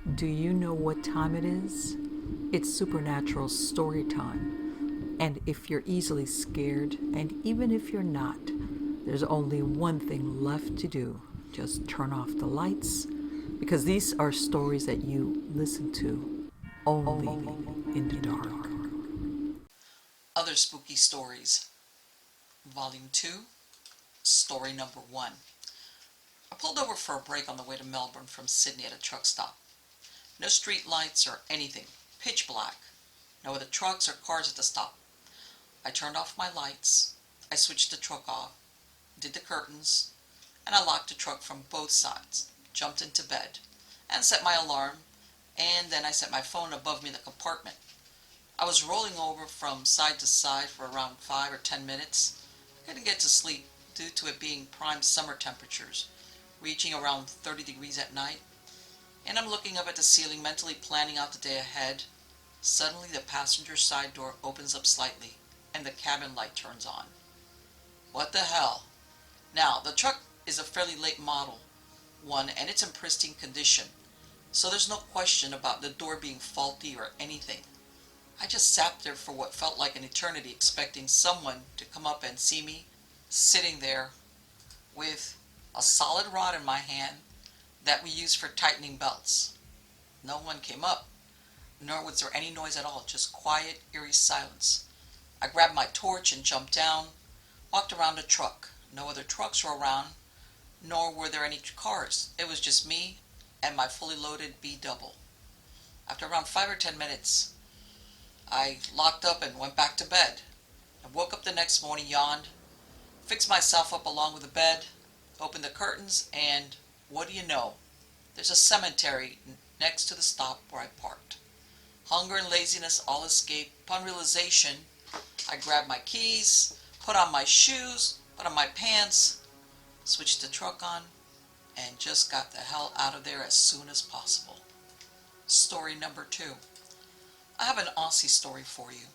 Do you know what time it is? It's supernatural story time. And if you're easily scared, and even if you're not, there's only one thing left to do. Just turn off the lights, because these are stories that you listen to only in the dark. Other Spooky Stories, Volume 2, Story Number 1. I pulled over for a break on the way to Melbourne from Sydney at a truck stop. No street lights or anything, pitch black. No other trucks or cars at the stop. I turned off my lights, I switched the truck off, did the curtains, and I locked the truck from both sides, jumped into bed, and set my alarm, and then I set my phone above me in the compartment. I was rolling over from side to side for around 5 or 10 minutes. I couldn't get to sleep due to it being prime summer temperatures, reaching around 30 degrees at night. And I'm looking up at the ceiling, mentally planning out the day ahead. Suddenly the passenger side door opens up slightly, and the cabin light turns on. What the hell? Now, the truck is a fairly late model one, and it's in pristine condition, so there's no question about the door being faulty or anything. I just sat there for what felt like an eternity, expecting someone to come up and see me sitting there with a solid rod in my hand that we use for tightening belts. No one came up, nor was there any noise at all, just quiet, eerie silence. I grabbed my torch and jumped down, walked around the truck. No other trucks were around, nor were there any cars. It was just me and my fully loaded B double. After around 5 or 10 minutes, I locked up and went back to bed. I woke up the next morning, yawned, fixed myself up along with the bed, opened the curtains, and what do you know? There's a cemetery next to the stop where I parked. Hunger and laziness all escaped. Upon realization, I grabbed my keys, put on my shoes, put on my pants, switched the truck on, and just got the hell out of there as soon as possible. Story number 2. I have an Aussie story for you.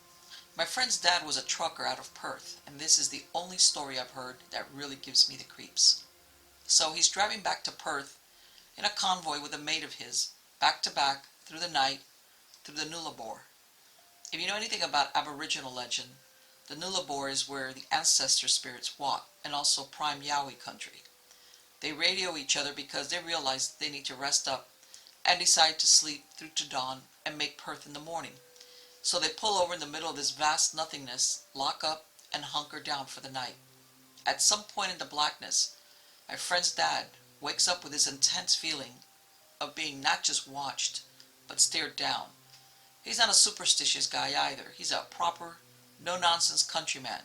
My friend's dad was a trucker out of Perth, and this is the only story I've heard that really gives me the creeps. So he's driving back to Perth in a convoy with a mate of his, back to back, through the night, through the Nullarbor. If you know anything about Aboriginal legend, the Nullarbor is where the ancestor spirits walk, and also prime Yowie country. They radio each other because they realize they need to rest up and decide to sleep through to dawn and make Perth in the morning. So they pull over in the middle of this vast nothingness, lock up, and hunker down for the night. At some point in the blackness, my friend's dad wakes up with this intense feeling of being not just watched, but stared down. He's not a superstitious guy either. He's a proper, no-nonsense countryman.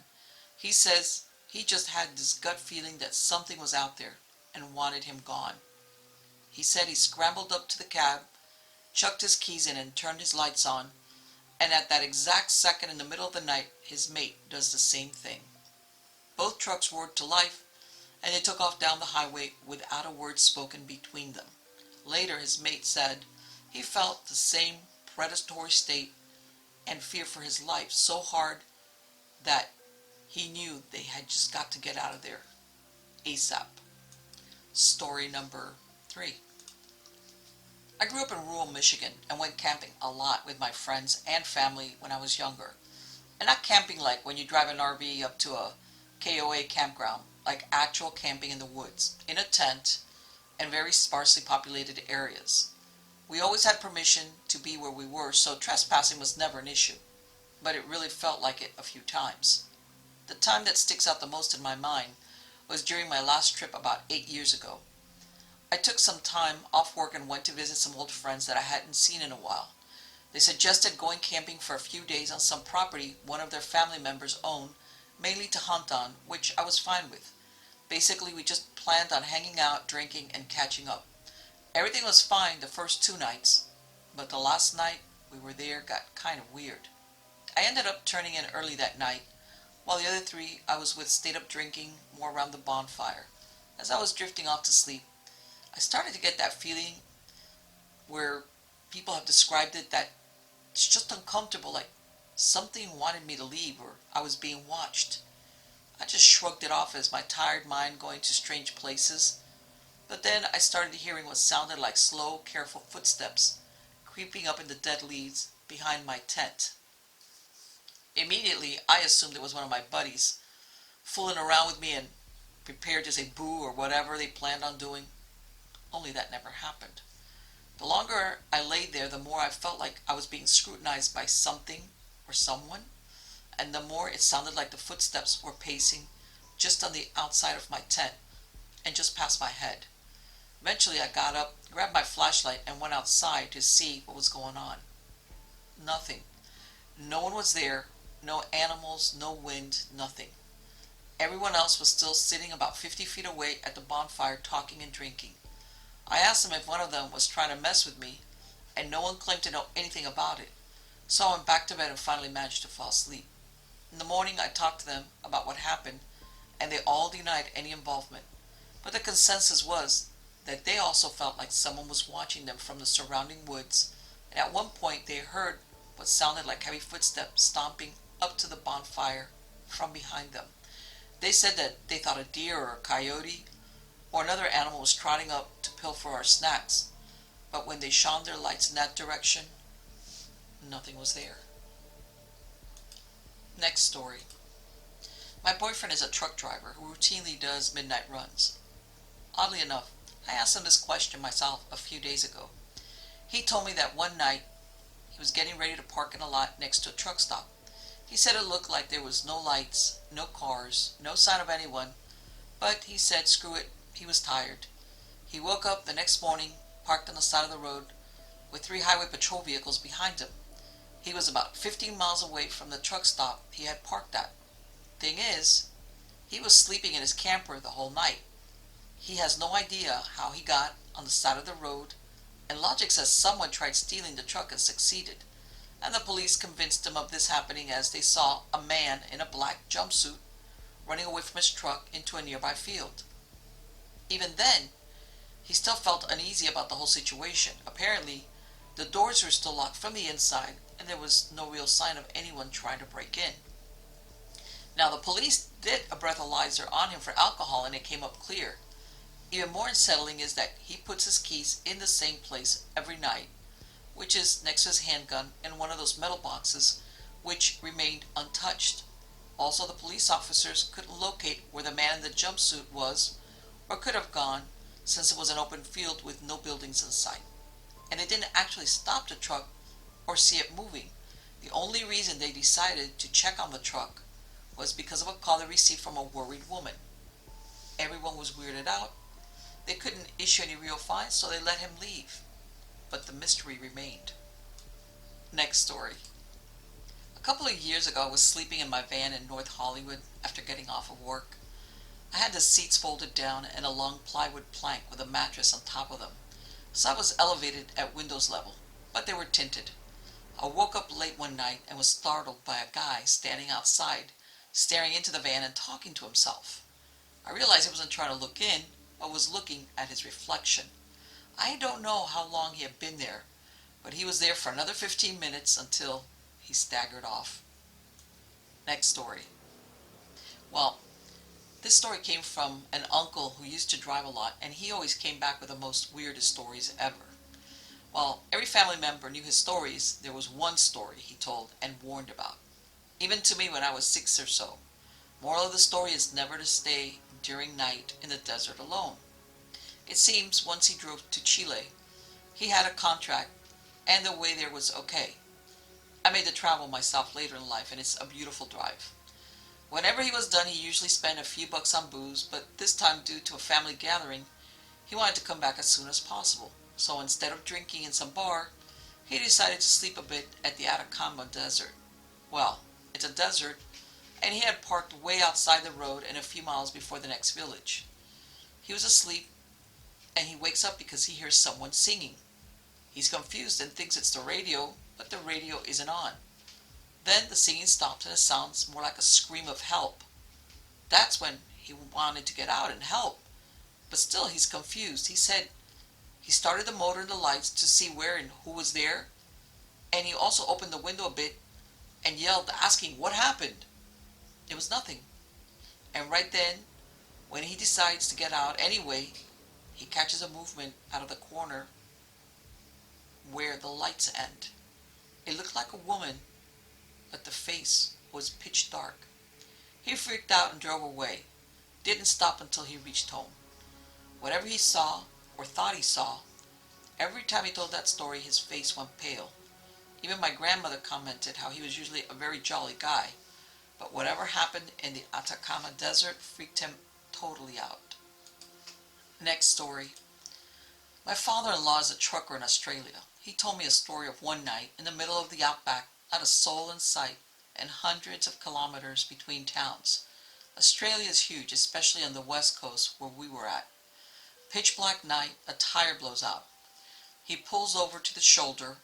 He says he just had this gut feeling that something was out there and wanted him gone. He said he scrambled up to the cab, chucked his keys in and turned his lights on, and at that exact second in the middle of the night, his mate does the same thing. Both trucks roared to life, and they took off down the highway without a word spoken between them. Later, his mate said he felt the same predatory state and fear for his life so hard that he knew they had just got to get out of there ASAP. Story number 3. I grew up in rural Michigan and went camping a lot with my friends and family when I was younger. And not camping like when you drive an RV up to a KOA campground, like actual camping in the woods, in a tent, and very sparsely populated areas. We always had permission to be where we were, so trespassing was never an issue, but it really felt like it a few times. The time that sticks out the most in my mind was during my last trip about 8 years ago. I took some time off work and went to visit some old friends that I hadn't seen in a while. They suggested going camping for a few days on some property one of their family members owned, mainly to hunt on, which I was fine with. Basically, we just planned on hanging out, drinking, and catching up. Everything was fine the first 2 nights, but the last night we were there got kind of weird. I ended up turning in early that night, while the other 3 I was with stayed up drinking more around the bonfire. As I was drifting off to sleep, I started to get that feeling where people have described it, that it's just uncomfortable, like something wanted me to leave or I was being watched. I just shrugged it off as my tired mind going to strange places, But then I started hearing what sounded like slow, careful footsteps creeping up in the dead leaves behind my tent. Immediately, I assumed it was one of my buddies fooling around with me and prepared to say boo or whatever they planned on doing. Only that never happened. The longer I laid there, the more I felt like I was being scrutinized by something or someone, and the more it sounded like the footsteps were pacing just on the outside of my tent and just past my head. Eventually, I got up, grabbed my flashlight, and went outside to see what was going on. Nothing. No one was there, no animals, no wind, nothing. Everyone else was still sitting about 50 feet away at the bonfire talking and drinking. I asked them if one of them was trying to mess with me, and no one claimed to know anything about it. So I went back to bed and finally managed to fall asleep. In the morning, I talked to them about what happened, and they all denied any involvement. But the consensus was that they also felt like someone was watching them from the surrounding woods, and at one point they heard what sounded like heavy footsteps stomping up to the bonfire from behind them. They said that they thought a deer or a coyote or another animal was trotting up to pilfer our snacks, but when they shone their lights in that direction, nothing was there. Next story. My boyfriend is a truck driver who routinely does midnight runs. Oddly enough, I asked him this question myself a few days ago. He told me that one night he was getting ready to park in a lot next to a truck stop. He said it looked like there was no lights, no cars, no sign of anyone, but he said screw it, he was tired. He woke up the next morning, parked on the side of the road, with 3 highway patrol vehicles behind him. He was about 15 miles away from the truck stop he had parked at. Thing is, he was sleeping in his camper the whole night. He has no idea how he got on the side of the road, and logic says someone tried stealing the truck and succeeded. And the police convinced him of this happening as they saw a man in a black jumpsuit running away from his truck into a nearby field. Even then, he still felt uneasy about the whole situation. Apparently, the doors were still locked from the inside, and there was no real sign of anyone trying to break in. Now, the police did a breathalyzer on him for alcohol, and it came up clear. Even more unsettling is that he puts his keys in the same place every night, which is next to his handgun in one of those metal boxes, which remained untouched. Also, the police officers couldn't locate where the man in the jumpsuit was, or could have gone, since it was an open field with no buildings in sight. And they didn't actually stop the truck or see it moving. The only reason they decided to check on the truck was because of a call they received from a worried woman. Everyone was weirded out. They couldn't issue any real fines, so they let him leave. But the mystery remained. Next story. A couple of years ago, I was sleeping in my van in North Hollywood after getting off of work. I had the seats folded down and a long plywood plank with a mattress on top of them, so I was elevated at windows level, but they were tinted. I woke up late one night and was startled by a guy standing outside, staring into the van and talking to himself. I realized he wasn't trying to look in, but was looking at his reflection. I don't know how long he had been there, but he was there for another 15 minutes until he staggered off. Next story. Well, this story came from an uncle who used to drive a lot, and he always came back with the most weirdest stories ever. While every family member knew his stories, there was one story he told and warned about, even to me when I was 6 or so. Moral of the story is never to stay during night in the desert alone. It seems once he drove to Chile, he had a contract and the way there was okay. I made the travel myself later in life, and it's a beautiful drive. Whenever he was done, he usually spent a few bucks on booze, but this time, due to a family gathering, he wanted to come back as soon as possible. So instead of drinking in some bar, he decided to sleep a bit at the Atacama Desert. Well, it's a desert, and he had parked way outside the road and a few miles before the next village. He was asleep, and he wakes up because he hears someone singing. He's confused and thinks it's the radio, but the radio isn't on. Then the singing stops and it sounds more like a scream of help. That's when he wanted to get out and help, but still he's confused. He said he started the motor and the lights to see where and who was there, and he also opened the window a bit and yelled, asking what happened. It was nothing. And right then, when he decides to get out anyway, he catches a movement out of the corner where the lights end. It looked like a woman, but the face was pitch dark. He freaked out and drove away. Didn't stop until he reached home. Whatever he saw, or thought he saw, every time he told that story his face went pale. Even my grandmother commented how he was usually a very jolly guy, but whatever happened in the Atacama Desert freaked him totally out. Next story. My father-in-law is a trucker in Australia. He told me a story of one night in the middle of the outback, not a soul in sight, and hundreds of kilometers between towns. Australia is huge, especially on the west coast where we were at. Pitch black night, a tire blows out. He pulls over to the shoulder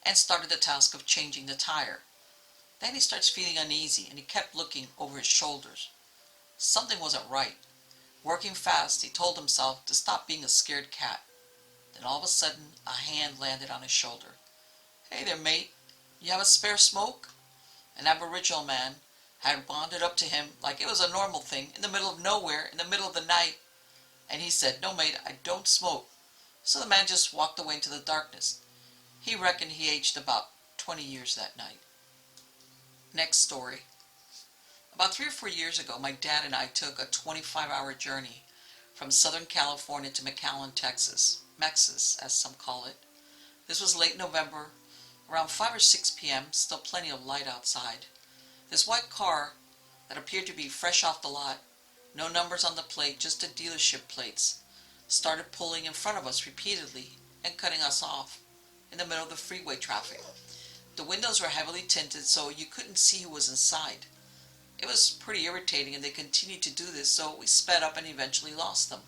and started the task of changing the tire. Then he starts feeling uneasy and he kept looking over his shoulders. Something wasn't right. Working fast, he told himself to stop being a scared cat. Then all of a sudden, a hand landed on his shoulder. "Hey there, mate. You have a spare smoke?" An Aboriginal man had wandered up to him like it was a normal thing in the middle of nowhere, in the middle of the night. And he said, "No, mate, I don't smoke." So the man just walked away into the darkness. He reckoned he aged about 20 years that night. Next story. About 3 or 4 years ago, my dad and I took a 25-hour journey from Southern California to McAllen, Texas. Mexis, as some call it. This was late November, around 5 or 6 p.m., still plenty of light outside. This white car that appeared to be fresh off the lot, no numbers on the plate, just the dealership plates, started pulling in front of us repeatedly and cutting us off in the middle of the freeway traffic. The windows were heavily tinted so you couldn't see who was inside. It was pretty irritating and they continued to do this, so we sped up and eventually lost them.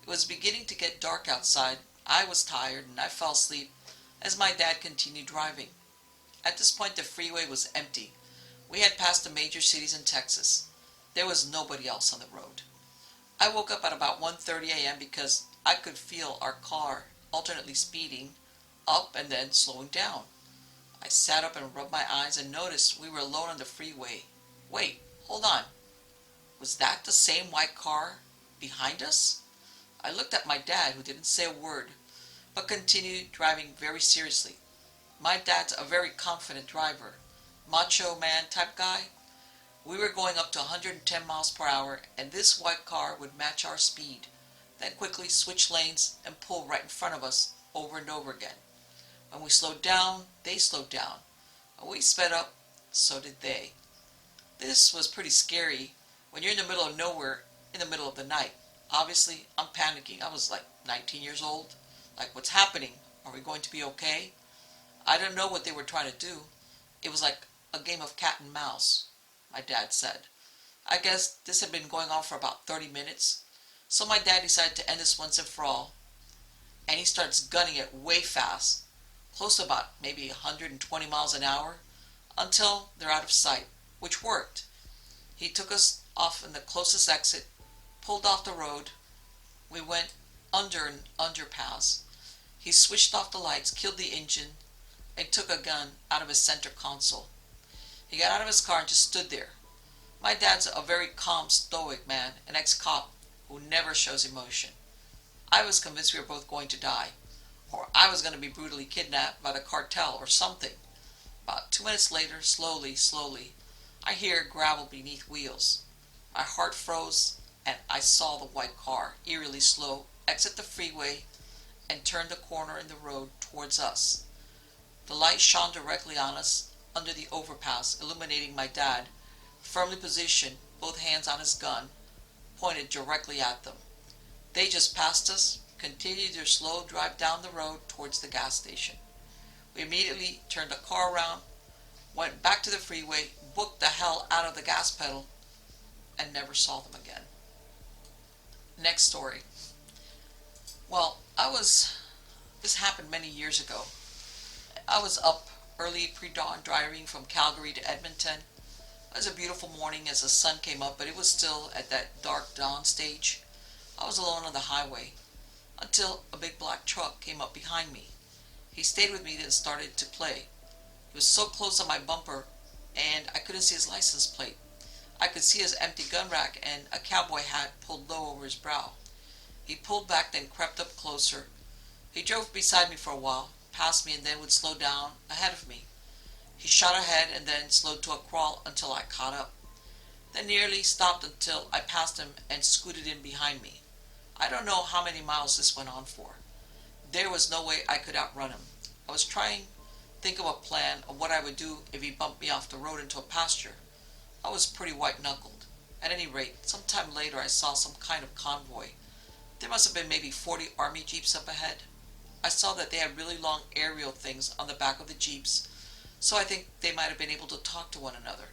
It was beginning to get dark outside. I was tired and I fell asleep as my dad continued driving. At this point the freeway was empty. We had passed the major cities in Texas. There was nobody else on the road. I woke up at about 1:30 a.m. because I could feel our car alternately speeding up and then slowing down. I sat up and rubbed my eyes and noticed we were alone on the freeway. Wait, hold on. Was that the same white car behind us? I looked at my dad, who didn't say a word, but continued driving very seriously. My dad's a very confident driver, macho man type guy. We were going up to 110 miles per hour, and this white car would match our speed, then quickly switch lanes and pull right in front of us over and over again. When we slowed down, they slowed down. When we sped up, so did they. This was pretty scary when you're in the middle of nowhere in the middle of the night. Obviously, I'm panicking. I was like 19 years old. Like, what's happening? Are we going to be okay? I don't know what they were trying to do. It was like a game of cat and mouse, my dad said. I guess this had been going on for about 30 minutes. So my dad decided to end this once and for all. And he starts gunning it way fast, close to about maybe 120 miles an hour, until they're out of sight, which worked. He took us off in the closest exit, pulled off the road. We went under an underpass. He switched off the lights, killed the engine, and took a gun out of his center console. He got out of his car and just stood there. My dad's a very calm, stoic man, an ex-cop who never shows emotion. I was convinced we were both going to die, or I was going to be brutally kidnapped by the cartel or something. About 2 minutes later, slowly, I hear gravel beneath wheels. My heart froze, and I saw the white car, eerily slow, exit the freeway and turn the corner in the road towards us. The light shone directly on us under the overpass, illuminating my dad, firmly positioned, both hands on his gun, pointed directly at them. They just passed us, continued their slow drive down the road towards the gas station. We immediately turned the car around, went back to the freeway, booked the hell out of the gas pedal, and never saw them again. Next story. Well, this happened many years ago. I was up early pre-dawn driving from Calgary to Edmonton. It was a beautiful morning as the sun came up, but it was still at that dark dawn stage. I was alone on the highway until a big black truck came up behind me. He stayed with me and started to play. He was so close on my bumper and I couldn't see his license plate. I could see his empty gun rack and a cowboy hat pulled low over his brow. He pulled back, then crept up closer. He drove beside me for a while, passed me, and then would slow down ahead of me. He shot ahead and then slowed to a crawl until I caught up. Then nearly stopped until I passed him and scooted in behind me. I don't know how many miles this went on for. There was no way I could outrun him. I was trying to think of a plan of what I would do if he bumped me off the road into a pasture. I was pretty white-knuckled. At any rate, some time later I saw some kind of convoy. There must have been maybe 40 army jeeps up ahead. I saw that they had really long aerial things on the back of the jeeps, so I think they might have been able to talk to one another.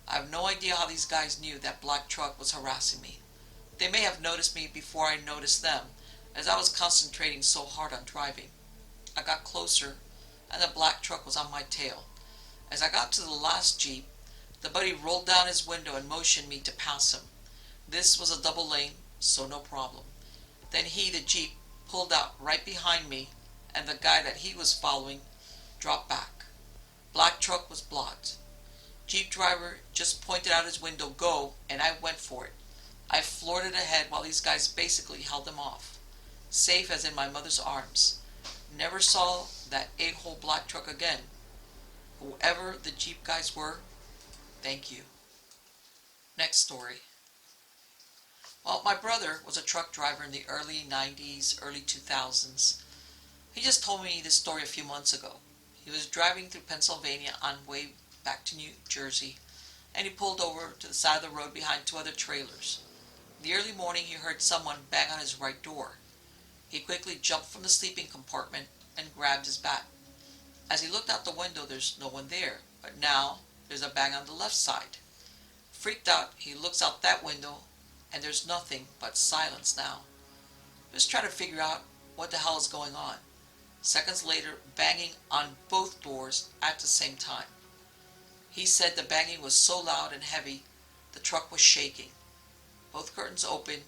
I have no idea how these guys knew that black truck was harassing me. They may have noticed me before I noticed them, as I was concentrating so hard on driving. I got closer, and the black truck was on my tail. As I got to the last jeep, the buddy rolled down his window and motioned me to pass him. This was a double lane, so no problem. Then he, the jeep, pulled out right behind me, and the guy that he was following dropped back. Black truck was blocked. Jeep driver just pointed out his window, "Go," and I went for it. I floored it ahead while these guys basically held him off. Safe as in my mother's arms. Never saw that a-hole black truck again. Whoever the Jeep guys were, thank you. Next story. Well, my brother was a truck driver in the early 90s, early 2000s. He just told me this story a few months ago. He was driving through Pennsylvania on way back to New Jersey, and he pulled over to the side of the road behind two other trailers. In the early morning, he heard someone bang on his right door. He quickly jumped from the sleeping compartment and grabbed his bat. As he looked out the window, there's no one there, but now there's a bang on the left side. Freaked out, he looks out that window, and there's nothing but silence now. Just trying to figure out what the hell is going on. Seconds later, banging on both doors at the same time. He said the banging was so loud and heavy, the truck was shaking. Both curtains open,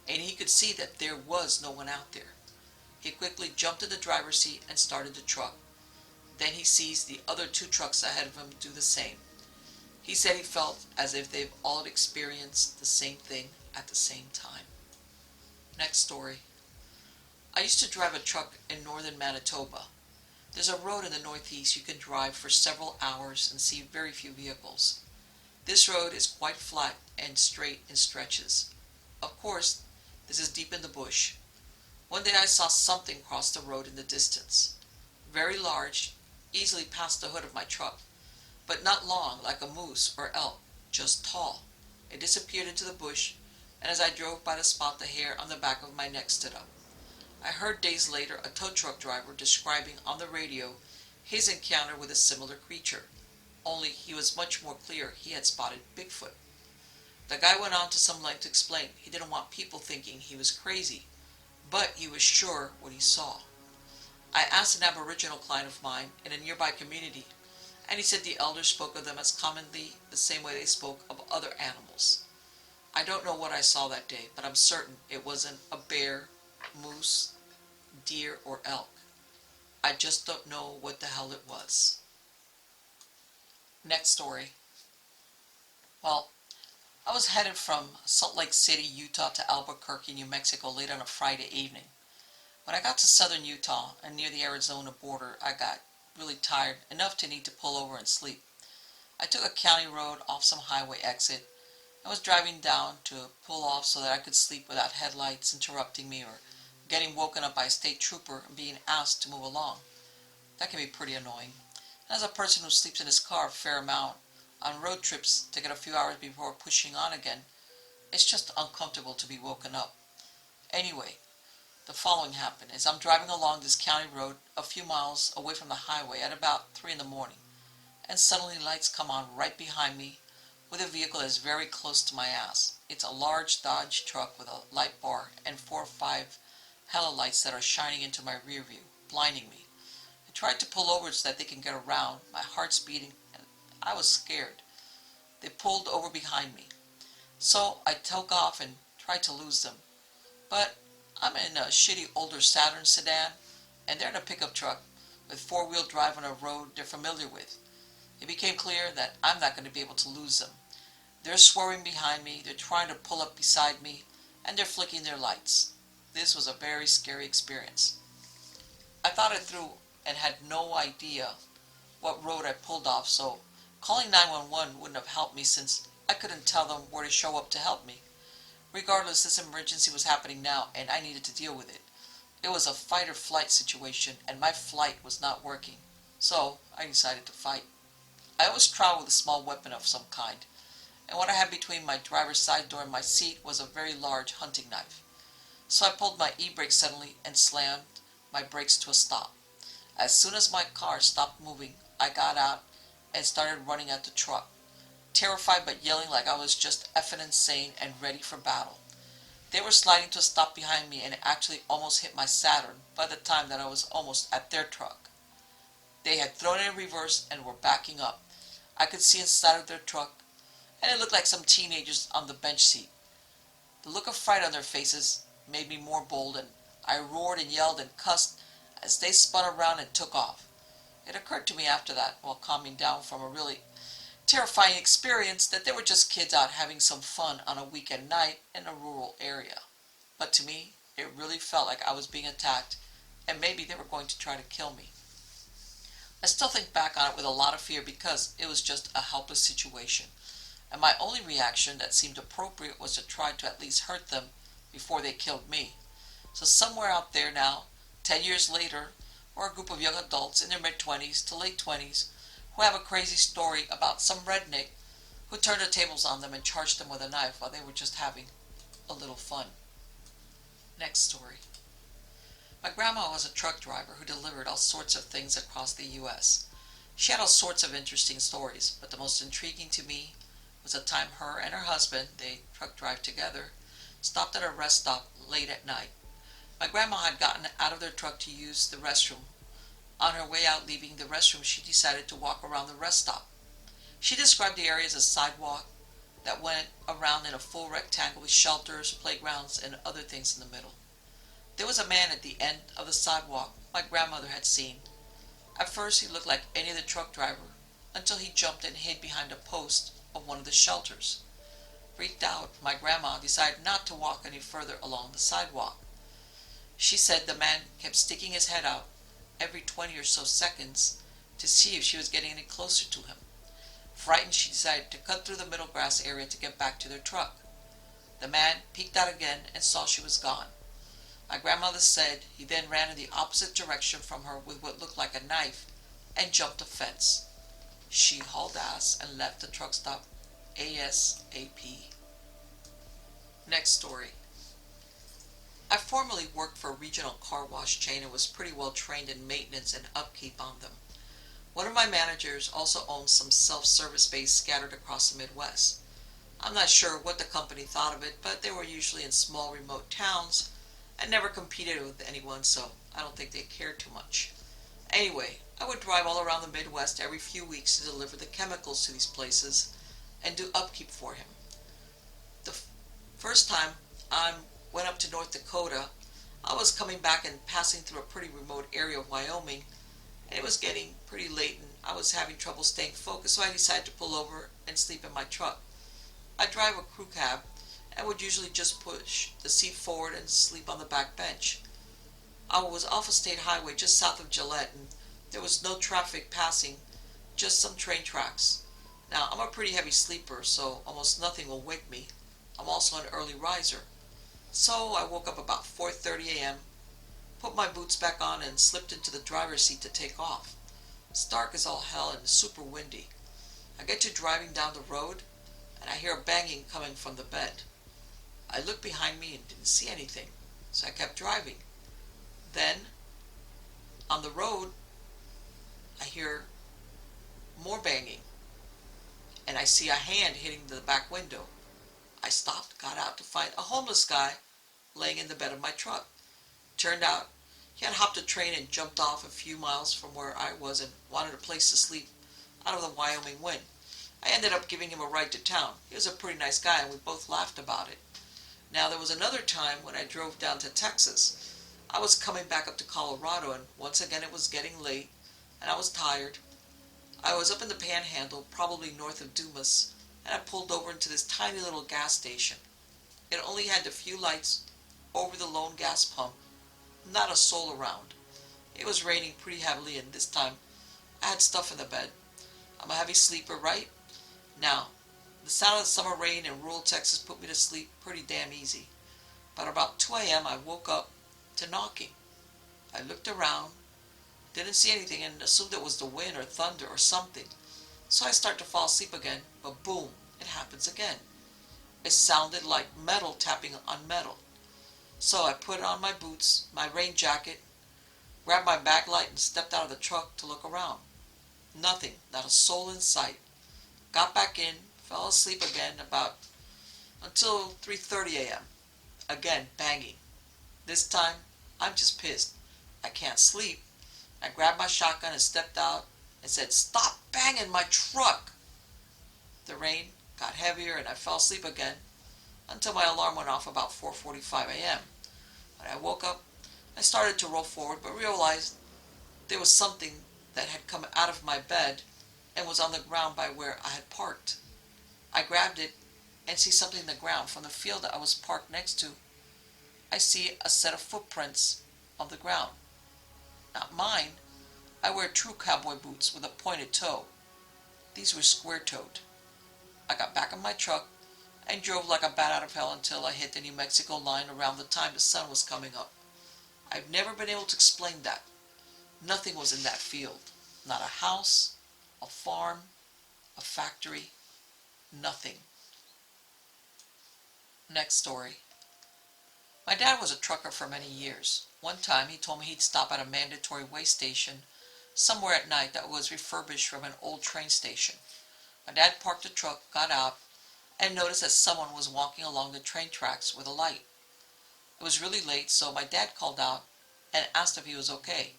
and he could see that there was no one out there. He quickly jumped in the driver's seat and started the truck. Then he sees the other two trucks ahead of him do the same. He said he felt as if they've all experienced the same thing at the same time. Next story. I used to drive a truck in northern Manitoba. There's a road in the northeast you can drive for several hours and see very few vehicles. This road is quite flat and straight in stretches. Of course, this is deep in the bush. One day I saw something cross the road in the distance. Very large, easily past the hood of my truck, but not long like a moose or elk, just tall. It disappeared into the bush, and as I drove by the spot, the hair on the back of my neck stood up. I heard days later a tow truck driver describing on the radio his encounter with a similar creature, only he was much more clear he had spotted Bigfoot. The guy went on to some length to explain he didn't want people thinking he was crazy, but he was sure what he saw. I asked an Aboriginal client of mine in a nearby community, and he said the elders spoke of them as commonly the same way they spoke of other animals. I don't know what I saw that day, but I'm certain it wasn't a bear, moose, deer, or elk. I just don't know what the hell it was. Next story. Well, I was headed from Salt Lake City, Utah to Albuquerque, New Mexico late on a Friday evening. When I got to southern Utah and near the Arizona border, I got really tired, enough to need to pull over and sleep. I took a county road off some highway exit. I was driving down to pull off so that I could sleep without headlights interrupting me or getting woken up by a state trooper and being asked to move along. That can be pretty annoying. And as a person who sleeps in his car a fair amount on road trips to get a few hours before pushing on again, it's just uncomfortable to be woken up. Anyway, the following happened as I'm driving along this county road a few miles away from the highway at about 3 in the morning, and suddenly lights come on right behind me with a vehicle that is very close to my ass. It's a large Dodge truck with a light bar and 4 or 5 lights that are shining into my rear view, blinding me. I tried to pull over so that they can get around, my heart's beating, and I was scared. They pulled over behind me. So I took off and tried to lose them. But I'm in a shitty older Saturn sedan, and they're in a pickup truck with 4-wheel drive on a road they're familiar with. It became clear that I'm not going to be able to lose them. They're swerving behind me, they're trying to pull up beside me, and they're flicking their lights. This was a very scary experience. I thought it through and had no idea what road I pulled off, so calling 911 wouldn't have helped me since I couldn't tell them where to show up to help me. Regardless, this emergency was happening now and I needed to deal with it. It was a fight or flight situation and my flight was not working, so I decided to fight. I always travel with a small weapon of some kind, and what I had between my driver's side door and my seat was a very large hunting knife. So I pulled my e-brake suddenly and slammed my brakes to a stop. As soon as my car stopped moving, I got out and started running at the truck, terrified but yelling like I was just effing insane and ready for battle. They were sliding to a stop behind me and actually almost hit my Saturn by the time that I was almost at their truck. They had thrown it in reverse and were backing up. I could see inside of their truck, and it looked like some teenagers on the bench seat. The look of fright on their faces made me more bold, and I roared and yelled and cussed as they spun around and took off. It occurred to me after that, while calming down from a really terrifying experience, that they were just kids out having some fun on a weekend night in a rural area. But to me, it really felt like I was being attacked, and maybe they were going to try to kill me. I still think back on it with a lot of fear because it was just a helpless situation, and my only reaction that seemed appropriate was to try to at least hurt them before they killed me. So somewhere out there now, 10 years later, or a group of young adults in their mid-20s to late 20s who have a crazy story about some redneck who turned the tables on them and charged them with a knife while they were just having a little fun. Next story. My grandma was a truck driver who delivered all sorts of things across the U.S. She had all sorts of interesting stories, but the most intriguing to me was a time her and her husband, they truck drive together, stopped at a rest stop late at night. My grandma had gotten out of their truck to use the restroom. On her way out leaving the restroom, she decided to walk around the rest stop. She described the area as a sidewalk that went around in a full rectangle with shelters, playgrounds, and other things in the middle. There was a man at the end of the sidewalk my grandmother had seen. At first he looked like any other truck driver until he jumped and hid behind a post of one of the shelters. Freaked out, my grandma decided not to walk any further along the sidewalk. She said the man kept sticking his head out every 20 or so seconds to see if she was getting any closer to him. Frightened, she decided to cut through the middle grass area to get back to their truck. The man peeked out again and saw she was gone. My grandmother said he then ran in the opposite direction from her with what looked like a knife and jumped a fence. She hauled ass and left the truck stop ASAP. Next story. I formerly worked for a regional car wash chain and was pretty well trained in maintenance and upkeep on them. One of my managers also owned some self-service bays scattered across the Midwest. I'm not sure what the company thought of it, but they were usually in small remote towns and never competed with anyone, so I don't think they cared too much. Anyway, I would drive all around the Midwest every few weeks to deliver the chemicals to these places and do upkeep for him. The first time I went up to North Dakota, I was coming back and passing through a pretty remote area of Wyoming, and it was getting pretty late and I was having trouble staying focused, so I decided to pull over and sleep in my truck. I drive a crew cab and would usually just push the seat forward and sleep on the back bench. I was off a state highway just south of Gillette and there was no traffic passing, just some train tracks. Now, I'm a pretty heavy sleeper, so almost nothing will wake me. I'm also an early riser. So I woke up about 4:30 a.m., put my boots back on and slipped into the driver's seat to take off. It's dark as all hell and super windy. I get to driving down the road and I hear a banging coming from the bed. I looked behind me and didn't see anything, so I kept driving. Then, on the road, I hear more banging, and I see a hand hitting the back window. I stopped, got out to find a homeless guy laying in the bed of my truck. Turned out he had hopped a train and jumped off a few miles from where I was and wanted a place to sleep out of the Wyoming wind. I ended up giving him a ride to town. He was a pretty nice guy and we both laughed about it. Now, there was another time when I drove down to Texas. I was coming back up to Colorado and once again it was getting late and I was tired. I was up in the Panhandle, probably north of Dumas, and I pulled over into this tiny little gas station. It only had a few lights over the lone gas pump. Not a soul around. It was raining pretty heavily, and this time I had stuff in the bed. I'm a heavy sleeper, right? Now, the sound of the summer rain in rural Texas put me to sleep pretty damn easy. But about 2 a.m. I woke up to knocking. I looked around, didn't see anything, and assumed it was the wind or thunder or something. So I start to fall asleep again, but boom, it happens again. It sounded like metal tapping on metal. So I put on my boots, my rain jacket, grabbed my backlight, and stepped out of the truck to look around. Nothing, not a soul in sight. Got back in, fell asleep again about until 3:30 a.m. Again, banging. This time, I'm just pissed. I can't sleep. I grabbed my shotgun and stepped out and said, "Stop banging my truck!" The rain got heavier and I fell asleep again until my alarm went off about 4:45 a.m. When I woke up, I started to roll forward but realized there was something that had come out of my bed and was on the ground by where I had parked. I grabbed it and see something in the ground from the field that I was parked next to. I see a set of footprints on the ground. Not mine. I wear true cowboy boots with a pointed toe. These were square-toed. I got back in my truck and drove like a bat out of hell until I hit the New Mexico line around the time the sun was coming up. I've never been able to explain that. Nothing was in that field. Not a house, a farm, a factory, nothing. Next story. My dad was a trucker for many years. One time he told me he'd stop at a mandatory way station somewhere at night that was refurbished from an old train station. My dad parked the truck, got out, and noticed that someone was walking along the train tracks with a light. It was really late, so my dad called out and asked if he was okay.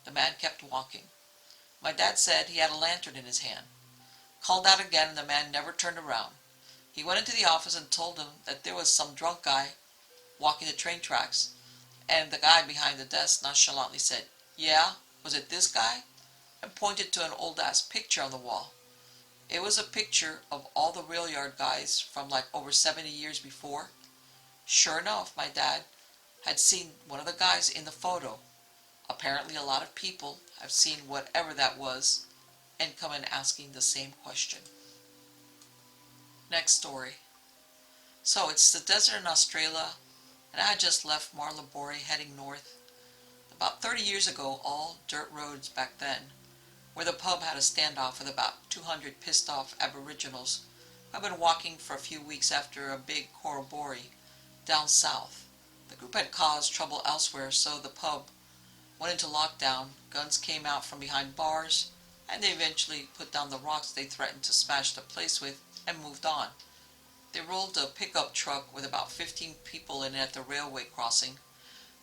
The man kept walking. My dad said he had a lantern in his hand. Called out again and the man never turned around. He went into the office and told him that there was some drunk guy walking the train tracks, and the guy behind the desk nonchalantly said, "Yeah, was it this guy?" and pointed to an old-ass picture on the wall. It was a picture of all the rail yard guys from like over 70 years before. Sure enough, my dad had seen one of the guys in the photo. Apparently a lot of people have seen whatever that was and come in asking the same question. Next story. So it's the desert in Australia, and I had just left Marlborough heading north. About 30 years ago, all dirt roads back then, where the pub had a standoff with about 200 pissed off aboriginals who had been walking for a few weeks after a big corroboree down south. The group had caused trouble elsewhere, so the pub went into lockdown. Guns came out from behind bars, and they eventually put down the rocks they threatened to smash the place with and moved on. They rolled a pickup truck with about 15 people in it at the railway crossing,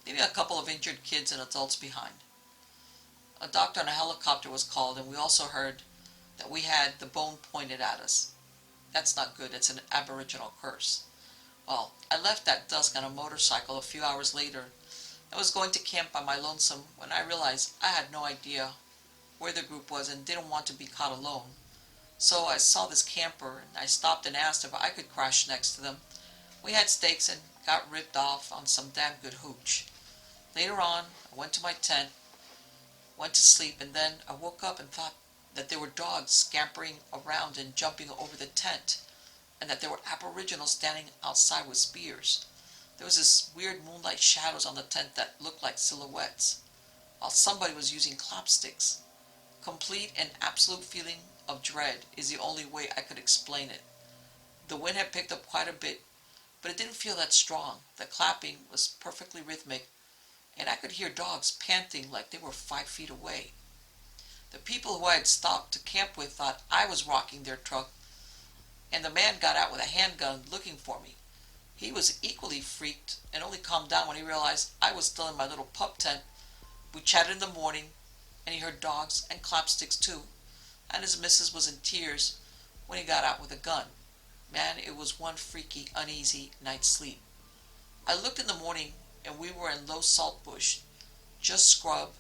leaving a couple of injured kids and adults behind. A doctor and a helicopter was called, and we also heard that we had the bone pointed at us. That's not good, it's an aboriginal curse. Well, I left at dusk on a motorcycle a few hours later and was going to camp by my lonesome when I realized I had no idea where the group was and didn't want to be caught alone. So I saw this camper and I stopped and asked if I could crash next to them. We had steaks and got ripped off on some damn good hooch. Later on, I went to my tent, went to sleep, and then I woke up and thought that there were dogs scampering around and jumping over the tent, and that there were aboriginals standing outside with spears. There was this weird moonlight shadows on the tent that looked like silhouettes, while somebody was using clapsticks. Complete and absolute feeling of dread is the only way I could explain it. The wind had picked up quite a bit, but it didn't feel that strong. The clapping was perfectly rhythmic, and I could hear dogs panting like they were 5 feet away. The people who I had stopped to camp with thought I was rocking their truck, and the man got out with a handgun looking for me. He was equally freaked and only calmed down when he realized I was still in my little pup tent. We chatted in the morning, and he heard dogs and clapsticks too, and his missus was in tears when he got out with a gun. Man, it was one freaky, uneasy night's sleep. I looked in the morning, and we were in low salt bush, just scrub,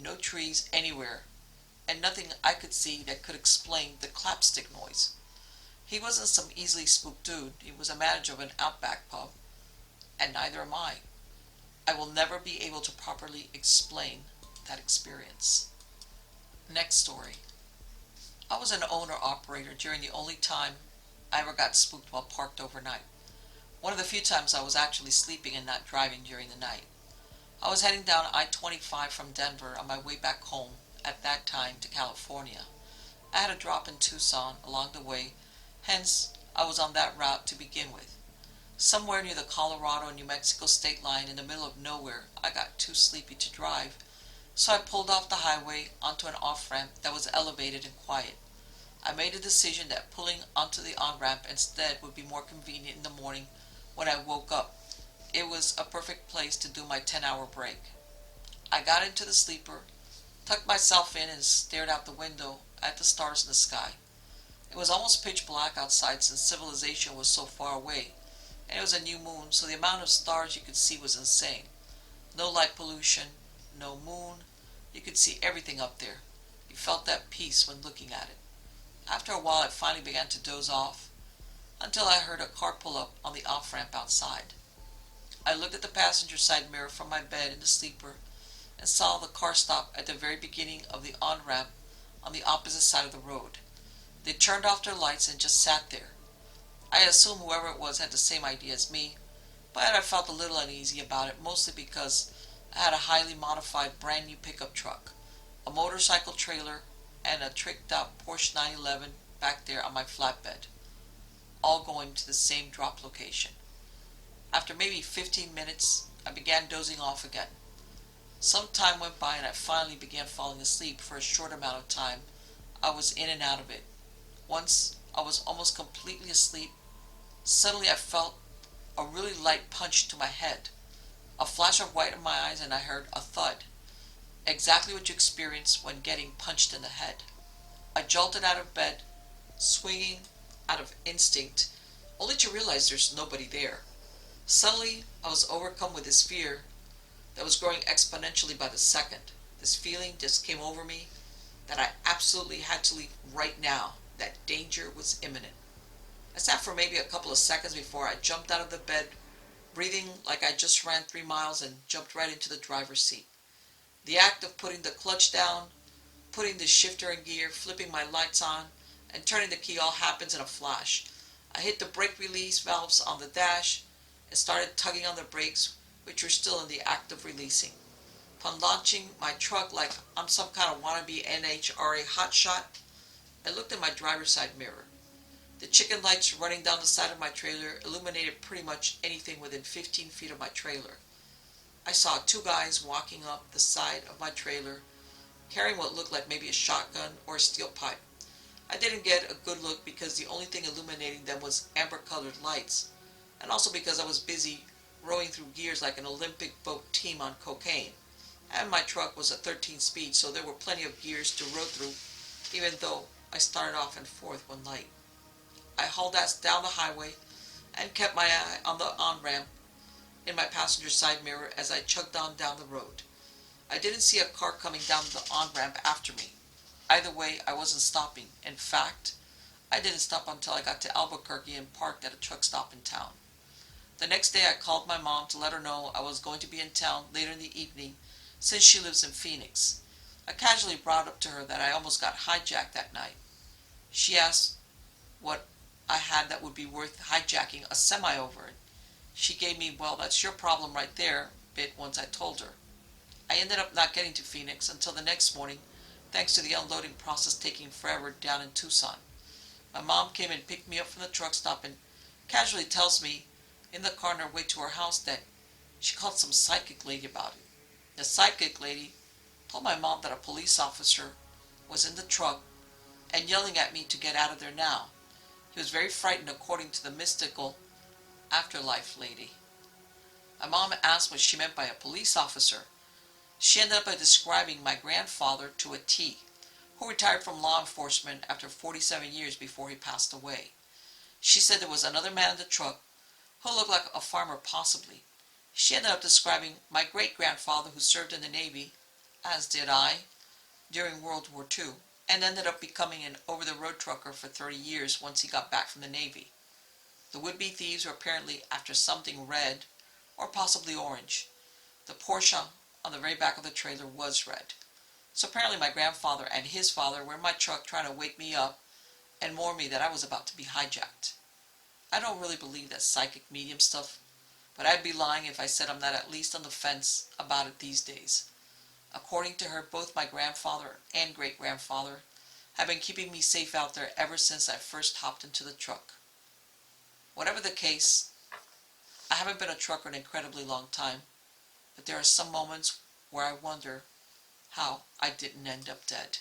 no trees anywhere, and nothing I could see that could explain the clapstick noise. He wasn't some easily spooked dude. He was a manager of an outback pub, and neither am I. I will never be able to properly explain that experience. Next story. I was an owner-operator during the only time I ever got spooked while parked overnight. One of the few times I was actually sleeping and not driving during the night. I was heading down I-25 from Denver on my way back home, at that time to California. I had a drop in Tucson along the way, hence I was on that route to begin with. Somewhere near the Colorado and New Mexico state line in the middle of nowhere, I got too sleepy to drive, so I pulled off the highway onto an off-ramp that was elevated and quiet. I made a decision that pulling onto the on-ramp instead would be more convenient in the morning when I woke up. It was a perfect place to do my 10-hour break. I got into the sleeper, tucked myself in, and stared out the window at the stars in the sky. It was almost pitch black outside since civilization was so far away, and it was a new moon, so the amount of stars you could see was insane. No light pollution, no moon. You could see everything up there. You felt that peace when looking at it. After a while, I finally began to doze off, until I heard a car pull up on the off-ramp outside. I looked at the passenger side mirror from my bed in the sleeper and saw the car stop at the very beginning of the on-ramp on the opposite side of the road. They turned off their lights and just sat there. I assume whoever it was had the same idea as me, but I felt a little uneasy about it, mostly because I had a highly modified brand new pickup truck, a motorcycle trailer, and a tricked out Porsche 911 back there on my flatbed, all going to the same drop location. After maybe 15 minutes, I began dozing off again. Some time went by and I finally began falling asleep. For a short amount of time, I was in and out of it. Once I was almost completely asleep, suddenly I felt a really light punch to my head, a flash of white in my eyes, and I heard a thud. Exactly what you experience when getting punched in the head. I jolted out of bed, swinging out of instinct, only to realize there's nobody there. Suddenly, I was overcome with this fear that was growing exponentially by the second. This feeling just came over me that I absolutely had to leave right now, that danger was imminent. I sat for maybe a couple of seconds before I jumped out of the bed, breathing like I just ran 3 miles, and jumped right into the driver's seat. The act of putting the clutch down, putting the shifter in gear, flipping my lights on, and turning the key all happens in a flash. I hit the brake release valves on the dash and started tugging on the brakes, which were still in the act of releasing. Upon launching my truck like I'm some kind of wannabe NHRA hotshot, I looked in my driver's side mirror. The chicken lights running down the side of my trailer illuminated pretty much anything within 15 feet of my trailer. I saw 2 guys walking up the side of my trailer, carrying what looked like maybe a shotgun or a steel pipe. I didn't get a good look because the only thing illuminating them was amber-colored lights, and also because I was busy rowing through gears like an Olympic boat team on cocaine. And my truck was at 13 speed, so there were plenty of gears to row through, even though I started off in fourth one light. I hauled ass down the highway and kept my eye on the on-ramp in my passenger side mirror as I chugged on down the road. I didn't see a car coming down the on-ramp after me. Either way, I wasn't stopping. In fact, I didn't stop until I got to Albuquerque and parked at a truck stop in town. The next day I called my mom to let her know I was going to be in town later in the evening, since she lives in Phoenix. I casually brought up to her that I almost got hijacked that night. She asked what I had that would be worth hijacking a semi over. She gave me, well, that's your problem right there, bit once I told her. I ended up not getting to Phoenix until the next morning, thanks to the unloading process taking forever down in Tucson. My mom came and picked me up from the truck stop and casually tells me in the car on her way to her house that she called some psychic lady about it. The psychic lady told my mom that a police officer was in the truck and yelling at me to get out of there now. He was very frightened, according to the mystical afterlife lady. My mom asked what she meant by a police officer. She ended up by describing my grandfather to a T, who retired from law enforcement after 47 years before he passed away. She said there was another man in the truck who looked like a farmer possibly. She ended up describing my great-grandfather who served in the Navy, as did I, during World War II, and ended up becoming an over-the-road trucker for 30 years once he got back from the Navy. The would-be thieves were apparently after something red, or possibly orange. The Porsche on the very back of the trailer was red. So apparently my grandfather and his father were in my truck trying to wake me up and warn me that I was about to be hijacked. I don't really believe that psychic medium stuff, but I'd be lying if I said I'm not at least on the fence about it these days. According to her, both my grandfather and great-grandfather have been keeping me safe out there ever since I first hopped into the truck. Whatever the case, I haven't been a trucker in an incredibly long time, but there are some moments where I wonder how I didn't end up dead.